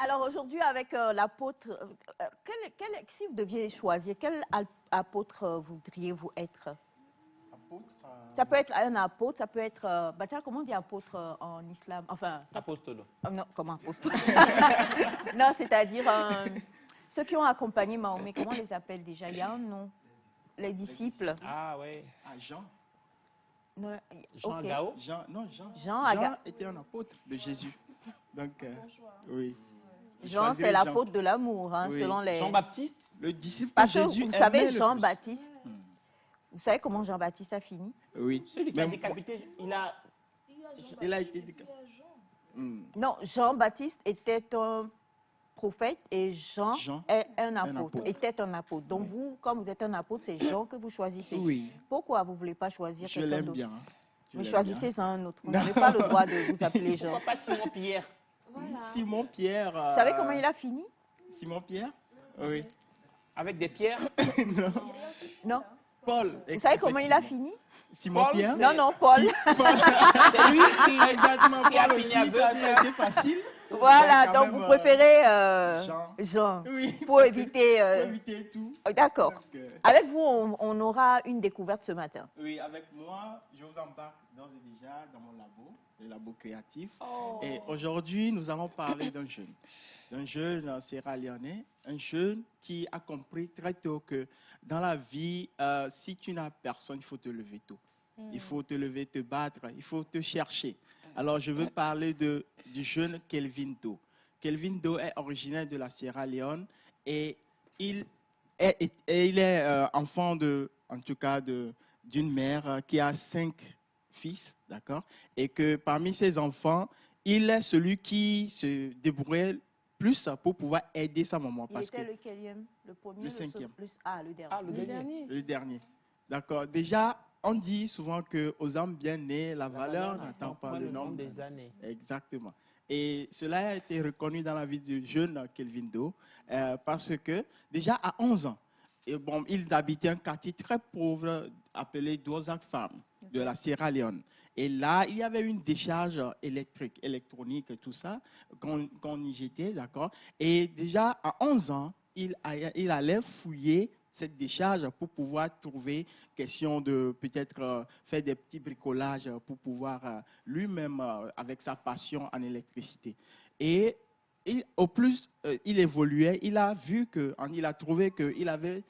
Alors aujourd'hui, avec l'apôtre, si vous deviez choisir, quel apôtre voudriez-vous être? Apôtre, Ça peut être un apôtre, ça peut être... comment on dit apôtre en islam? Enfin, Apostole. non, comment apôtre? Non, c'est-à-dire ceux qui ont accompagné Mahomet, comment on les appelle déjà? Il y a un nom. Les disciples. Ah oui. Ah, Jean. Non, Jean ok. Gao. Jean était un apôtre de Jésus. Donc, oui. Jean, c'est l'apôtre de l'amour, hein, Oui. selon les... Jean-Baptiste, le disciple de Parce que Jésus. vous savez, aimait le Jean-Baptiste, vous savez comment Jean-Baptiste a fini? plus. Oui. Celui qui a décapité, il a été décapité. Non, Jean-Baptiste était un prophète et Jean est un apôtre, était un apôtre. Donc vous, comme vous êtes un apôtre, c'est Jean que vous choisissez. Oui. Pourquoi vous ne voulez pas choisir Je quelqu'un l'aime d'autre? bien. Mais choisissez un autre. Vous n'avez pas le droit de vous appeler Jean. Pourquoi pas Simon-Pierre? Voilà. Simon-Pierre. Vous savez comment il a fini? Simon-Pierre? Oui. Avec des pierres? Non. Paul. Vous savez comment il a fini? Simon-Pierre? Non, non, Paul. C'est lui Exactement. qui a Paul fini aussi, ça a été facile. Voilà, Quand donc même, vous préférez Jean. Jean Oui. pour éviter... Pour éviter tout. D'accord. Donc, Avec vous, on aura une découverte ce matin. oui, avec moi, je vous embarque d'ores et déjà dans mon labo, le labo créatif. Oh. Et aujourd'hui, nous allons parler d'un jeune sierra-léonais, un jeune qui a compris très tôt que dans la vie, si tu n'as personne, il faut te lever tôt. Il faut te lever, te battre, il faut te chercher. Alors, je veux parler du jeune Kelvin Do. Kelvin Do est originaire de la Sierra Leone et il est enfant d'une mère qui a 5 fils, d'accord? Et que parmi ses enfants, il est celui qui se débrouillait plus pour pouvoir aider sa maman. Il était le quatrième, le premier, le cinquième. le dernier. Ah, le dernier. Le dernier. D'accord. Déjà, on dit souvent qu'aux hommes bien nés, la valeur n'attend pas le nombre des années. Exactement. Et cela a été reconnu dans la vie du jeune Kelvin Do parce que déjà à 11 ans, ils habitaient un quartier très pauvre appelé Dozak Farm de la Sierra Leone. Et là, il y avait une décharge électronique, tout ça, qu'on y jetait, d'accord. Et déjà à 11 ans, il allait fouiller cette décharge pour pouvoir trouver question de peut-être faire des petits bricolages pour pouvoir lui-même, avec sa passion en électricité. Et au plus il évoluait, il a trouvé qu'il avait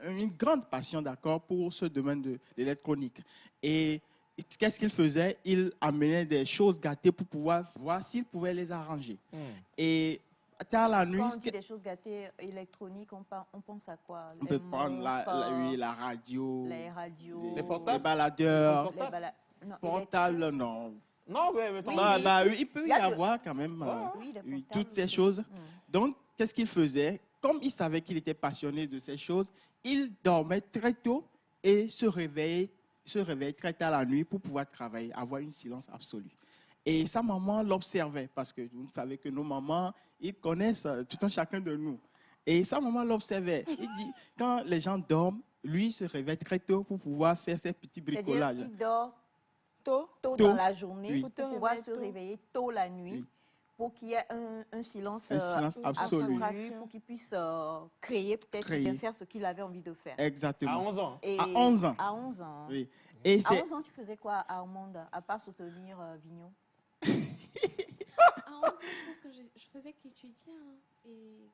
une grande passion, d'accord, pour ce domaine de l'électronique. Et qu'est-ce qu'il faisait? Il amenait des choses gâtées pour pouvoir voir s'il pouvait les arranger. Et tard la nuit... Quand on dit des choses gâtées électroniques, on pense à quoi? On peut prendre la radio, les radios, les baladeurs, portables, non. Non, mais il peut y avoir quand même toutes ces choses. Donc, qu'est-ce qu'il faisait? Comme il savait qu'il était passionné de ces choses, il dormait très tôt et se réveillait très tard la nuit pour pouvoir travailler, avoir une silence absolue. Et sa maman l'observait parce que vous savez que nos mamans, ils connaissent tout un chacun de nous. Et sa maman l'observait. Il dit, quand les gens dorment, lui se réveille très tôt pour pouvoir faire ses petits bricolages. Il dort tôt dans la journée pour pouvoir se réveiller tôt la nuit pour qu'il y ait un silence absolu, pour qu'il puisse créer, peut-être bien faire ce qu'il avait envie de faire. Exactement. À 11 ans. À 11 ans. À 11 ans. Oui. Et à 11 ans, tu faisais quoi à Armande, à part soutenir Vignon? À 11 ans, je pense que je faisais qu'étudier et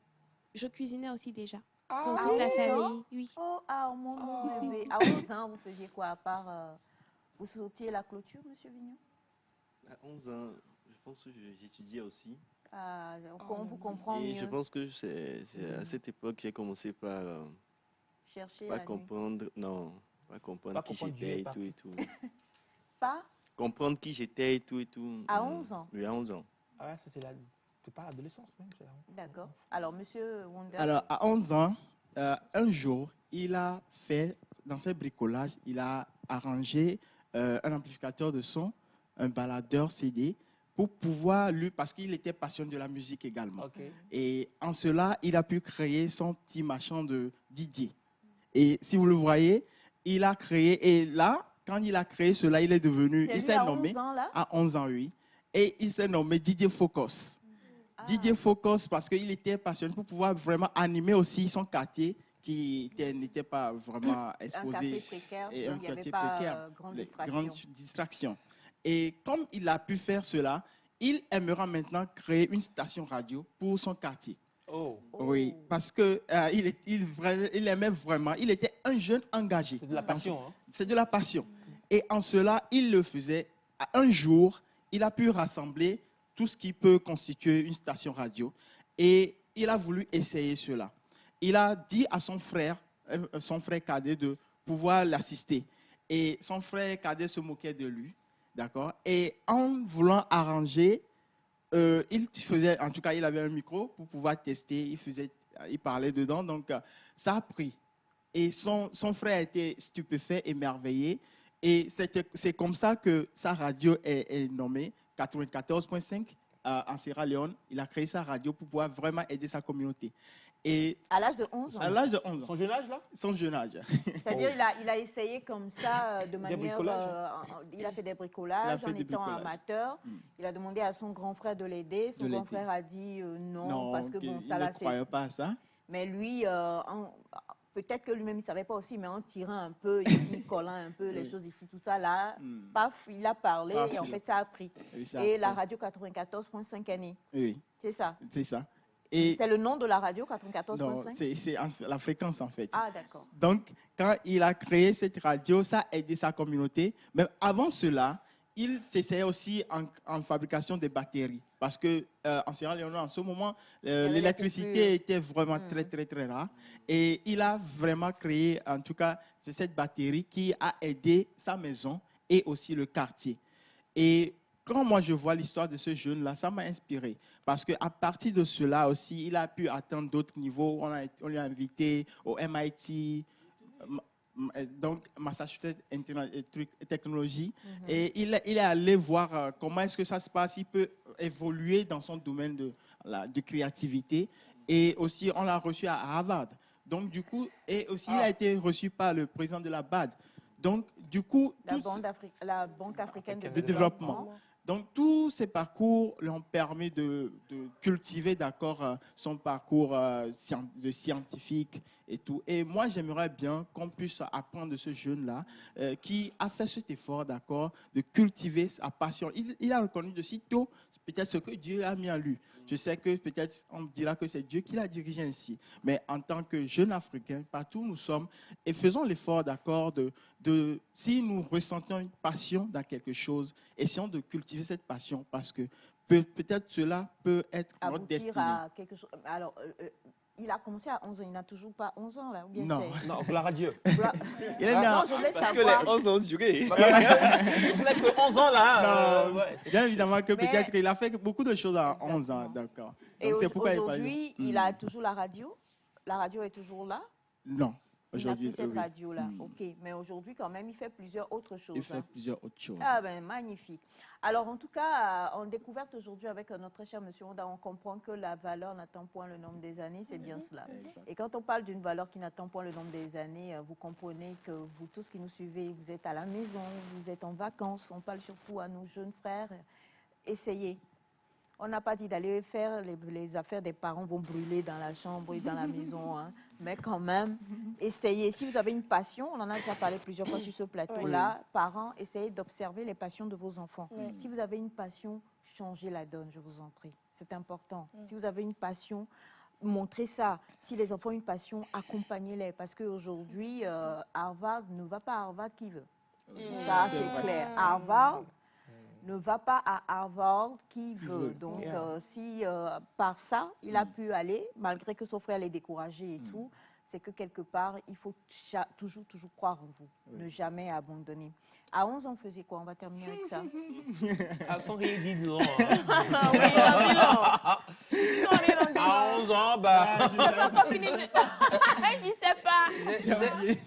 je cuisinais aussi déjà pour toute la famille. Oui. Oh, Armande, mon bébé. À 11 ans, vous faisiez quoi à part vous sautiez la clôture, monsieur Vignon? À 11 ans, je pense que j'étudiais aussi. Ah, on vous comprend mieux. Et je pense que c'est à cette époque que j'ai commencé par chercher pas la comprendre, nuit. Non, pas comprendre qui j'étais et tout et tout. Pas comprendre qui j'étais et tout et tout. À 11 ans? Oui, à 11 ans. Ah ouais, c'est pas l'adolescence même. D'accord. Alors, monsieur Wonder. Alors, à 11 ans, un jour, il a fait, dans ses bricolages, il a arrangé un amplificateur de son, un baladeur CD, pour pouvoir parce qu'il était passionné de la musique également. Okay. Et en cela, il a pu créer son petit machin de DJ. Et si vous le voyez, il a créé, et là, quand il a créé cela, il est devenu, il s'est nommé, 11 ans, là? à 11 ans, oui, et il s'est nommé DJ Focus. Didier Focus, parce qu'il était passionné pour pouvoir vraiment animer aussi son quartier qui n'était pas vraiment exposé. Un quartier précaire, et donc il n'y avait pas grande distraction. Et comme il a pu faire cela, il aimera maintenant créer une station radio pour son quartier. Oh. Oui, parce que il aimait vraiment, il était un jeune engagé. C'est de la passion. Hein? C'est de la passion. Et en cela, il le faisait. Un jour, il a pu rassembler tout ce qui peut constituer une station radio. Et il a voulu essayer cela. Il a dit à son frère cadet, de pouvoir l'assister. Et son frère cadet se moquait de lui. D'accord? Et en voulant arranger, il faisait, en tout cas, il avait un micro pour pouvoir tester. Il parlait dedans. Donc, ça a pris. Et son frère était stupéfait, émerveillé. Et c'est comme ça que sa radio est nommée 94.5 en Sierra Leone. Il a créé sa radio pour pouvoir vraiment aider sa communauté. Et à l'âge de 11 ans. À l'âge de 11 ans. Son jeune âge, là? Son jeune âge. C'est-à-dire il a essayé comme ça, de manière... il a fait des bricolages en étant amateur. Il a demandé à son grand frère de l'aider. Son grand frère a dit non, parce que bon, ça là, c'est... Il ne croyait pas à ça. Mais lui, peut-être que lui-même, il ne savait pas aussi, mais en tirant un peu ici, collant un peu les choses ici, tout ça là, paf, il a parlé et en fait, ça a pris. Et la radio 94.5 est née. Oui. C'est ça. C'est ça. C'est le nom de la radio 94.5? Non, c'est la fréquence en fait. Ah, d'accord. Donc, quand il a créé cette radio, ça a aidé sa communauté. Mais avant cela, il s'essayait aussi en fabrication de batteries. Parce qu'en Sierra Leone, en ce moment, l'électricité était vraiment très, très, très rare. Et il a vraiment créé, en tout cas, c'est cette batterie qui a aidé sa maison et aussi le quartier. Et quand moi je vois l'histoire de ce jeune-là, ça m'a inspiré. Parce qu'à partir de cela aussi, il a pu atteindre d'autres niveaux. On l'a invité au MIT, donc Massachusetts Technology. Et il est allé voir comment est-ce que ça se passe. Il peut évoluer dans son domaine de créativité. Et aussi, on l'a reçu à Harvard. Donc, du coup, et aussi, il a été reçu par le président de la BAD. Donc, du coup... La Banque africaine de développement. Donc, tous ces parcours lui ont permis de cultiver, d'accord, son parcours de scientifique et tout. Et moi, j'aimerais bien qu'on puisse apprendre de ce jeune-là qui a fait cet effort, d'accord, de cultiver sa passion. Il a reconnu de sitôt peut-être ce que Dieu a mis en lui. Je sais que peut-être on dira que c'est Dieu qui l'a dirigé ainsi. Mais en tant que jeune Africain, partout où nous sommes, et faisons l'effort, d'accord, si nous ressentons une passion dans quelque chose, essayons de cultiver cette passion parce que peut-être cela peut être notre destinée. À quelque chose. Alors, il a commencé à 11 ans, il n'a toujours pas 11 ans là, ou bien non, la radio. Il est non, je voulais parce savoir. que les 11 ans ont duré. Si ce n'est que 11 ans là. Bien évidemment que peut-être il a fait beaucoup de choses à 11 ans, d'accord. Et aujourd'hui, il a toujours la radio? La radio est toujours là? Non. Il n'a plus cette radio-là, ok. Mais aujourd'hui, quand même, il fait plusieurs autres choses. Il fait plusieurs autres choses. Ah ben, magnifique. Alors, en tout cas, en découverte aujourd'hui avec notre cher monsieur Honda, on comprend que la valeur n'attend point le nombre des années, c'est bien cela. Et quand on parle d'une valeur qui n'attend point le nombre des années, vous comprenez que vous tous qui nous suivez, vous êtes à la maison, vous êtes en vacances, on parle surtout à nos jeunes frères. Essayez. On n'a pas dit d'aller faire les affaires des parents vont brûler dans la chambre et dans la maison. Hein. Mais quand même, essayez. Si vous avez une passion, on en a déjà parlé plusieurs fois sur ce plateau-là, parents, essayez d'observer les passions de vos enfants. Si vous avez une passion, changez la donne, je vous en prie. C'est important. Si vous avez une passion, montrez ça. Si les enfants ont une passion, accompagnez-les. Parce qu'aujourd'hui, Harvard ne va pas à Harvard qui veut. Ça, c'est clair. Harvard ne va pas à Harvard qui veut. Donc, si par ça, il a pu aller, malgré que son frère l'ait découragé et tout, c'est que quelque part, il faut toujours croire en vous, ne jamais abandonner. À 11 ans, on faisait quoi? On va terminer avec ça. Sans rien dire non. À 11 ans, bah... Il ne sait pas.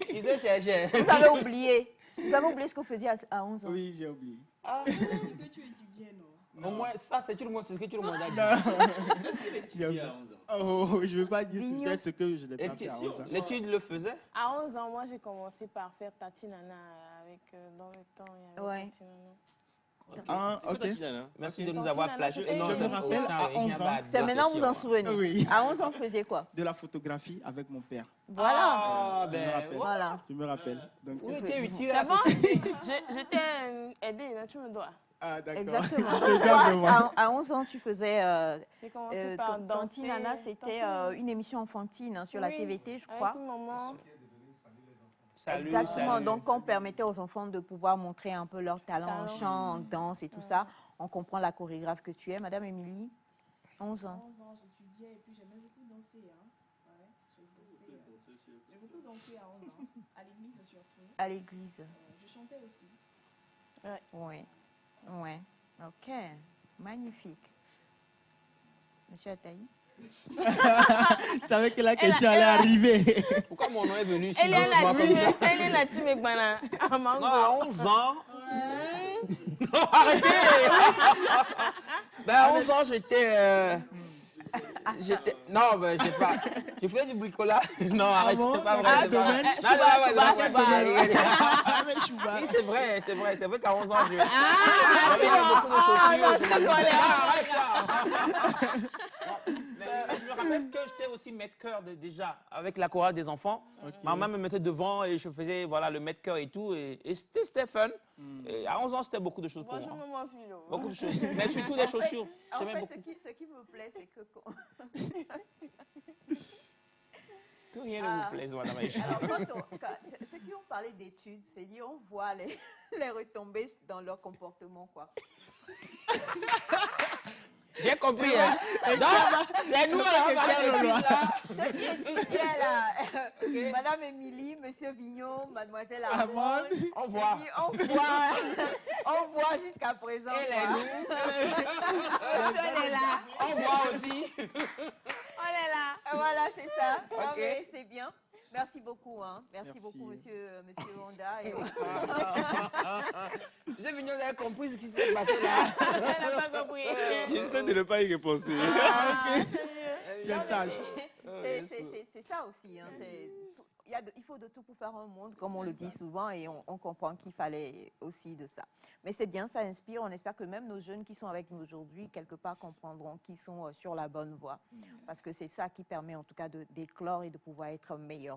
Il sait chercher. Vous avez oublié. Vous avez oublié ce qu'on faisait à 11 ans? Oui, j'ai oublié. Que tu étudiais, non? Au moins, ça, c'est tout le monde, c'est ce que tout le monde a dit. Est-ce qu'il étudiait à 11 ans? Oh, je ne veux pas dire peut-être ce que je n'ai pas fait à 11 ans. L'étude le faisait? À 11 ans, moi, j'ai commencé par faire Tati Nana avec, dans le temps, il y avait Tati Nana. Ah, ok. Merci de nous avoir placés. Je me rappelle à 11 ans. C'est maintenant vous en souvenez. Oui. À 11 ans, vous faisiez quoi? De la photographie avec mon père. Voilà. Ah, Je me rappelle. Voilà. Je me rappelle. Donc, Oui, tu es utile C'est à la bon? société. Je t'ai aidé, là, tu me dois. Ah, d'accord. Exactement. Je te dois vraiment. À 11 ans, tu faisais... J'ai commencé par danser. Tantine Nana, c'était une émission enfantine sur la Oui, TVT, je crois. Avec maman. Salut, Exactement. salut. Donc, on permettait aux enfants de pouvoir montrer un peu leur talent en chant, en danse et tout ça. On comprend la chorégraphe que tu es. Madame Émilie, 11 ans. 11 ans, j'étudiais et puis j'aimais beaucoup danser. Hein. Ouais, j'ai beaucoup dansé à 11 ans, à l'église surtout. À l'église. Je chantais aussi. Oui. Oui. OK. Magnifique. Monsieur Ataï? Tu savais que la question allait arriver. Pourquoi mon nom est venu si Elle est doucement comme ça? elle est la team Ekbana. Non, à 11 ans. Non, arrêtez. Ben, à 11 ans, j'étais... Non, ben, j'ai pas... Je faisais du bricolage. Non, arrête, bon? c'est pas Dans vrai. quel domaine? Oui, c'est vrai, c'est vrai. C'est vrai qu'à 11 ans, j'avais beaucoup de chaussures. Arrête ça. Mais je me rappelle que j'étais aussi maître chœur déjà avec la chorale des enfants. Okay. Maman me mettait devant et je faisais voilà, le maître chœur et tout. Et c'était fun. Et à 11 ans, c'était beaucoup de choses pour moi. Beaucoup de choses. Mais surtout des chaussures. En fait, ce qui me plaît, c'est que... Que rien ne vous plaise, madame Aïcha. Alors, ceux qui ont parlé d'études, c'est dit on voit les retombées dans leur comportement, quoi. J'ai compris, hein. C'est nous, là, on va parler d'études, là. Ceux qui étudiaient, là, Madame Émilie, Monsieur Vignon, Mademoiselle Armand, on voit. On voit jusqu'à présent. Elle est nous. Elle est là. On voit aussi. On est là. Voilà, c'est ça. Ok. C'est bien. Merci beaucoup. Hein. Merci beaucoup, monsieur Honda. Monsieur Vignon, vous avez compris ce qui s'est passé là? Elle n'a pas compris. J'essaie de ne pas y repenser. Quel sage. C'est ça aussi. Hein. Il faut de tout pour faire un monde, comme on le dit souvent, et on comprend qu'il fallait aussi de ça. Mais c'est bien, ça inspire. On espère que même nos jeunes qui sont avec nous aujourd'hui, quelque part, comprendront qu'ils sont sur la bonne voie. Parce que c'est ça qui permet en tout cas d'éclore et de pouvoir être meilleurs.